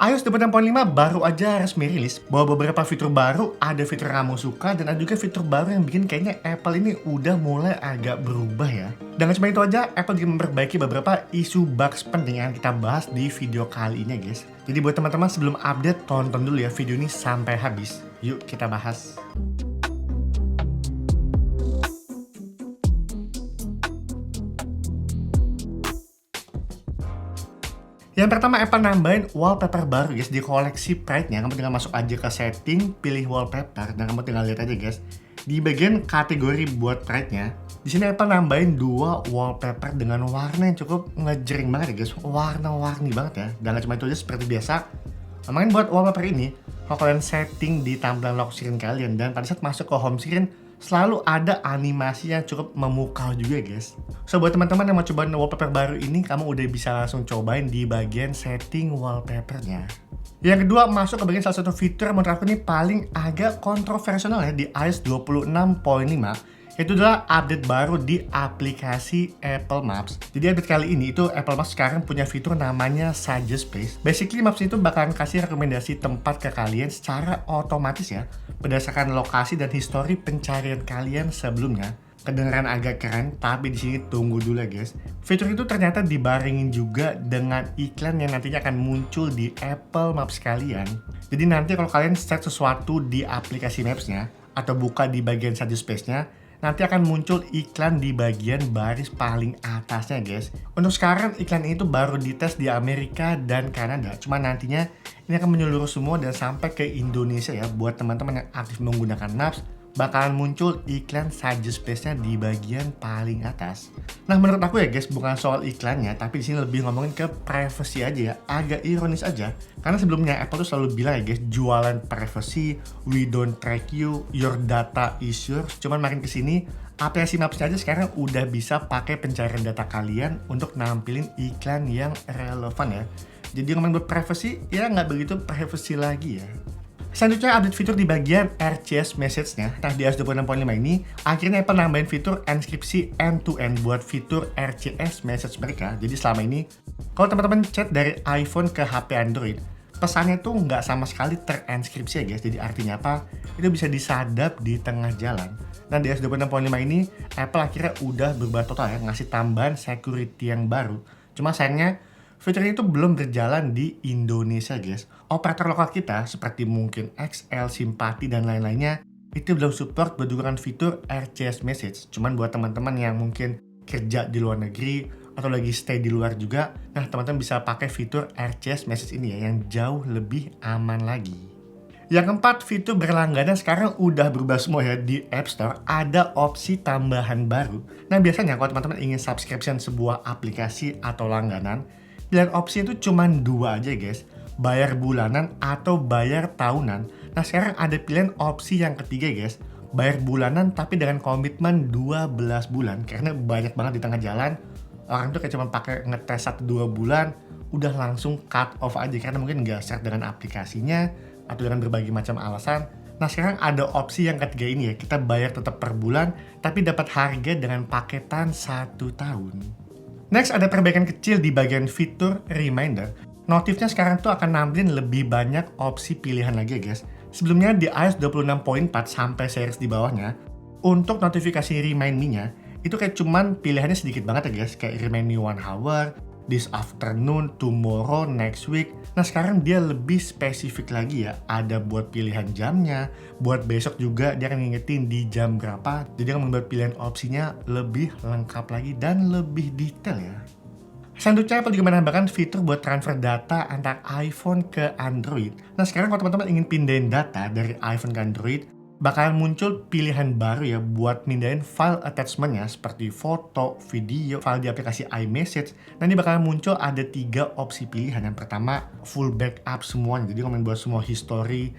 iOS 26.5 baru aja resmi rilis, bawa beberapa fitur baru, ada fitur yang kamu suka, dan ada juga fitur baru yang bikin kayaknya Apple ini udah mulai agak berubah ya. Dan gak cuma itu aja, Apple juga memperbaiki beberapa isu bugs penting yang kita bahas di video kali ini guys. Jadi buat teman-teman sebelum update, tonton dulu ya video ini sampai habis. Yuk kita bahas. Yang pertama, Apple nambahin wallpaper baru guys di koleksi Pride-nya. Kamu tinggal masuk aja ke setting, pilih wallpaper, dan kamu tinggal lihat aja guys. Di bagian kategori buat Pride-nya, di sini Apple nambahin 2 wallpaper dengan warna yang cukup ngejreng banget ya guys. Warna-warni banget ya. Dan gak cuma itu aja, seperti biasa. Ngomongin buat wallpaper ini, kalau kalian setting di tampilan lock screen kalian dan pada saat masuk ke home screen, selalu ada animasi yang cukup memukau juga guys. So buat teman-teman yang mau cobain wallpaper baru ini, kamu udah bisa langsung cobain di bagian setting wallpapernya. Yang kedua, masuk ke bagian salah satu fitur yang menurut aku ini paling agak kontroversial ya di iOS 26.5, yaitu adalah update baru di aplikasi Apple Maps. Jadi update kali ini itu Apple Maps sekarang punya fitur namanya Suggest Place. Basically Maps itu bakalan kasih rekomendasi tempat ke kalian secara otomatis ya, berdasarkan lokasi dan histori pencarian kalian sebelumnya. Kedengaran agak keren, tapi di sini tunggu dulu ya guys. Fitur itu ternyata dibarengin juga dengan iklan yang nantinya akan muncul di Apple Maps kalian. Jadi nanti kalau kalian set sesuatu di aplikasi Maps-nya atau buka di bagian Suggest Place-nya, nanti akan muncul iklan di bagian baris paling atasnya guys. Untuk sekarang iklan ini tuh baru dites di Amerika dan Kanada. Cuma nantinya ini akan menyeluruh semua dan sampai ke Indonesia ya. Buat teman-teman yang aktif menggunakan Maps, bakalan muncul iklan Suggest Place-nya di bagian paling atas. Nah menurut aku ya guys, bukan soal iklannya, tapi di sini lebih ngomongin ke privacy aja ya. Agak ironis aja, karena sebelumnya Apple tuh selalu bilang ya guys, jualan privacy, we don't track you, your data is yours. Cuman makin kesini, aplikasi Maps-nya aja sekarang udah bisa pakai pencarian data kalian untuk nampilin iklan yang relevan ya. Jadi ngomongin buat privacy, ya nggak begitu privacy lagi ya. Selanjutnya update fitur di bagian RCS Message-nya. Nah di iOS 26.5 ini, akhirnya Apple nambahin fitur enkripsi end-to-end buat fitur RCS Message mereka. Jadi selama ini, kalau teman-teman chat dari iPhone ke HP Android, pesannya tuh nggak sama sekali terenkripsi ya guys. Jadi artinya apa? Itu bisa disadap di tengah jalan. Nah di iOS 26.5 ini, Apple akhirnya udah berubah total ya, ngasih tambahan security yang baru. Cuma sayangnya, fitur itu belum berjalan di Indonesia guys. Operator lokal kita seperti mungkin XL, Simpati, dan lain-lainnya itu belum support berdukungan fitur RCS Message. Cuman buat teman-teman yang mungkin kerja di luar negeri atau lagi stay di luar juga, nah teman-teman bisa pakai fitur RCS Message ini ya, yang jauh lebih aman lagi. Yang keempat, fitur berlangganan sekarang udah berubah semua ya. Di App Store ada opsi tambahan baru. Nah biasanya kalau teman-teman ingin subscription sebuah aplikasi atau langganan, pilihan opsi itu cuma 2 aja guys, bayar bulanan atau bayar tahunan. Nah sekarang ada pilihan opsi yang ketiga guys, bayar bulanan tapi dengan komitmen 12 bulan. Karena banyak banget di tengah jalan, orang tuh kayak cuma pakai ngetes 1-2 bulan, udah langsung cut off aja karena mungkin nggak share dengan aplikasinya atau dengan berbagai macam alasan. Nah sekarang ada opsi yang ketiga ini ya, kita bayar tetap per bulan tapi dapat harga dengan paketan 1 tahun. Next ada perbaikan kecil di bagian fitur reminder. Notifnya sekarang tuh akan nampilin lebih banyak opsi pilihan lagi ya guys. Sebelumnya di iOS 26.4 sampai series di bawahnya, untuk notifikasi Remind Me-nya, itu kayak cuman pilihannya sedikit banget ya guys. Kayak Remind Me 1 hour, this afternoon, tomorrow, next week. Nah sekarang dia lebih spesifik lagi ya. Ada buat pilihan jamnya, buat besok juga dia akan ngingetin di jam berapa. Jadi akan membuat pilihan opsinya lebih lengkap lagi dan lebih detail ya. Selanjutnya Apple juga menambahkan fitur buat transfer data antara iPhone ke Android. Nah sekarang kalau teman-teman ingin pindahin data dari iPhone ke Android, bakalan muncul pilihan baru ya buat mindahin file attachment-nya seperti foto, video, file di aplikasi iMessage. Nanti bakalan muncul ada 3 opsi pilihan. Yang pertama full backup semuanya, jadi ngomongin buat semua history,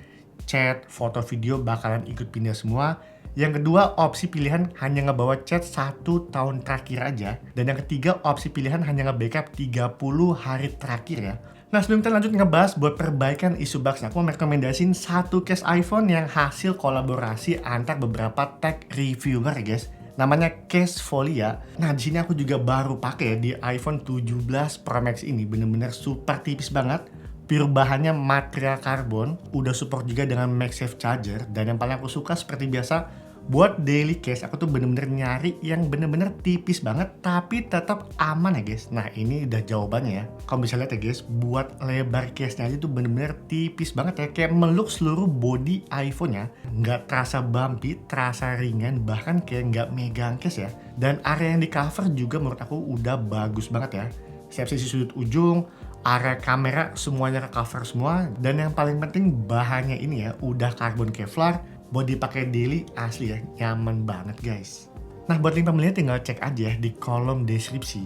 chat, foto, video bakalan ikut pindah semua. Yang kedua, opsi pilihan hanya ngebawa chat 1 tahun terakhir aja. Dan yang ketiga, opsi pilihan hanya nge-backup 30 hari terakhir ya. Nah sebelum kita lanjut ngebahas buat perbaikan isu bugs, aku mau merekomendasiin satu case iPhone yang hasil kolaborasi antar beberapa tech reviewer guys. Namanya Casefolia. Nah di sini aku juga baru pakai di iPhone 17 Pro Max ini, bener-bener super tipis banget. Pure bahannya material karbon, udah support juga dengan MagSafe charger, dan yang paling aku suka seperti biasa, buat daily case aku tuh bener-bener nyari yang bener-bener tipis banget tapi tetap aman ya guys. Nah ini udah jawabannya ya. Kalau bisa lihat ya guys, buat lebar case-nya aja tuh bener-bener tipis banget ya, kayak meluk seluruh body iPhone-nya. Nggak terasa bumpy, terasa ringan, bahkan kayak nggak megang case ya. Dan area yang di cover juga menurut aku udah bagus banget ya. Setiap sisi sudut ujung, area kamera semuanya ke cover semua, dan yang paling penting bahannya ini ya udah karbon Kevlar, buat dipakai daily asli ya, nyaman banget guys. Nah buat link pembelinya tinggal cek aja di kolom deskripsi.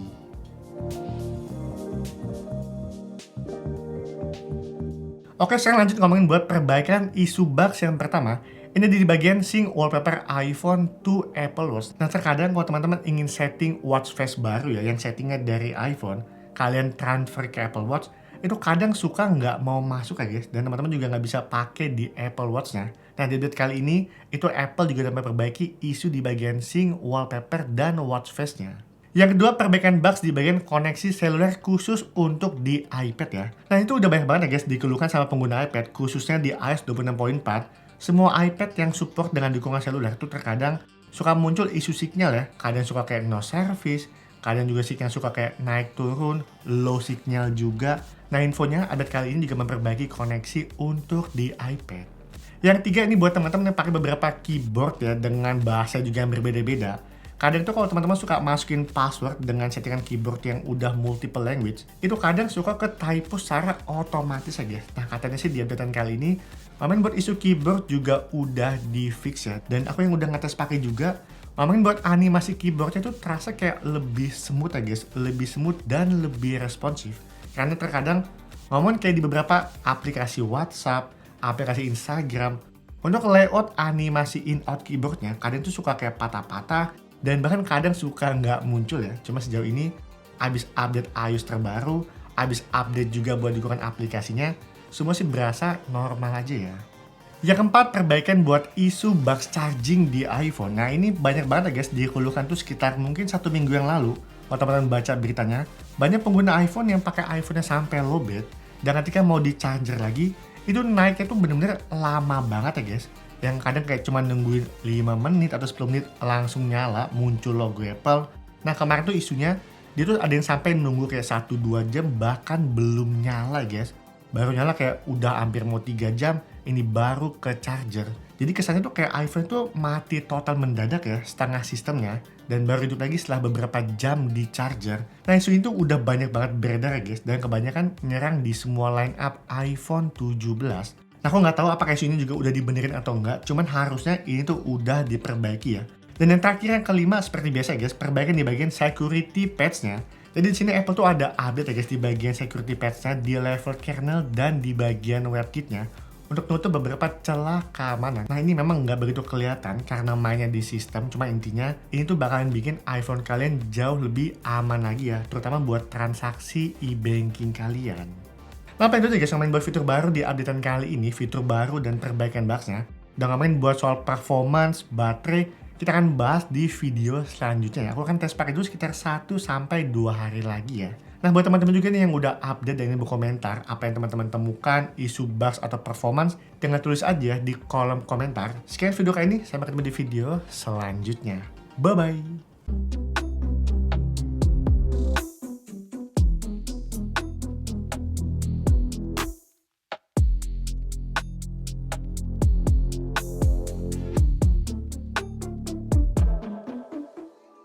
Oke, sekarang lanjut ngomongin buat perbaikan isu bugs yang pertama. Ini di bagian sync wallpaper iPhone to Apple Watch. Nah terkadang kalau teman-teman ingin setting watch face baru ya, yang settingnya dari iPhone, kalian transfer ke Apple Watch, itu kadang suka nggak mau masuk ya guys, dan teman-teman juga nggak bisa pakai di Apple Watch-nya. Nah di update kali ini, itu Apple juga dapat memperbaiki isu di bagian sync wallpaper dan watch face-nya. Yang kedua, perbaikan bugs di bagian koneksi seluler khusus untuk di iPad ya. Nah itu udah banyak banget ya guys dikeluhkan sama pengguna iPad, khususnya di iOS 26.4. Semua iPad yang support dengan dukungan seluler itu terkadang suka muncul isu signal ya. Kadang suka kayak no service, kadang juga signal suka kayak naik turun, low signal juga. Nah infonya update kali ini juga memperbaiki koneksi untuk di iPad. Yang ketiga ini buat teman-teman yang pakai beberapa keyboard ya dengan bahasa juga yang berbeda-beda. Kadang tuh kalau teman-teman suka masukin password dengan settingan keyboard yang udah multiple language, itu kadang suka ke typo secara otomatis aja. Nah katanya sih di updatean kali ini, mamen buat isu keyboard juga udah di fix ya. Dan aku yang udah ngetes pakai juga, mamen buat animasi keyboardnya tuh terasa kayak lebih smooth ya guys, lebih smooth dan lebih responsif. Karena terkadang mamen kayak di beberapa aplikasi WhatsApp, aplikasi Instagram, untuk layout animasi in-out keyboardnya, kadang tuh suka kayak patah-patah, dan bahkan kadang suka nggak muncul ya. Cuma sejauh ini, abis update iOS terbaru, abis update juga buat dukungan aplikasinya, semua sih berasa normal aja ya. Yang keempat, perbaikan buat isu bugs charging di iPhone. Nah ini banyak banget ya guys, dikeluhkan tuh sekitar mungkin 1 minggu yang lalu. Kalau teman-teman baca beritanya, banyak pengguna iPhone yang pakai iPhone-nya sampai lowbat, dan ketika mau di charger lagi, itu naiknya tuh bener-bener lama banget ya guys. Yang kadang kayak cuma nungguin 5 menit atau 10 menit langsung nyala, muncul logo Apple. Nah kemarin tuh isunya, dia tuh ada yang sampai nunggu kayak 1-2 jam bahkan belum nyala guys. Baru nyala kayak udah hampir mau 3 jam, ini baru ke charger. Jadi kesannya tuh kayak iPhone tuh mati total mendadak ya, setengah sistemnya. Dan baru hidup lagi setelah beberapa jam di charger. Nah isu itu udah banyak banget beredar ya guys, dan kebanyakan menyerang di semua line up iPhone 17. Nah aku nggak tahu apakah isu ini juga udah dibenerin atau enggak, cuman harusnya ini tuh udah diperbaiki ya. Dan yang terakhir yang kelima seperti biasa guys, perbaikan di bagian security patch-nya. Jadi di sini Apple tuh ada update ya guys di bagian security patch-nya, di level kernel dan di bagian WebKit-nya untuk nutup beberapa celah keamanan. Nah ini memang nggak begitu kelihatan karena mainnya di sistem, cuma intinya ini tuh bakalan bikin iPhone kalian jauh lebih aman lagi ya, terutama buat transaksi e-banking kalian. Nah, apa itu guys ngomongin buat fitur baru di updatean kali ini, fitur baru dan perbaikan bugs-nya. Dan ngomongin buat soal performance, baterai, kita akan bahas di video selanjutnya ya. Aku akan tes pakai dulu sekitar 1-2 hari lagi ya. Nah, buat teman-teman juga nih yang udah update dan ingin berkomentar, apa yang teman-teman temukan, isu bugs atau performance, tinggal tulis aja di kolom komentar. Sekian video kali ini, sampai ketemu di video selanjutnya. Bye-bye!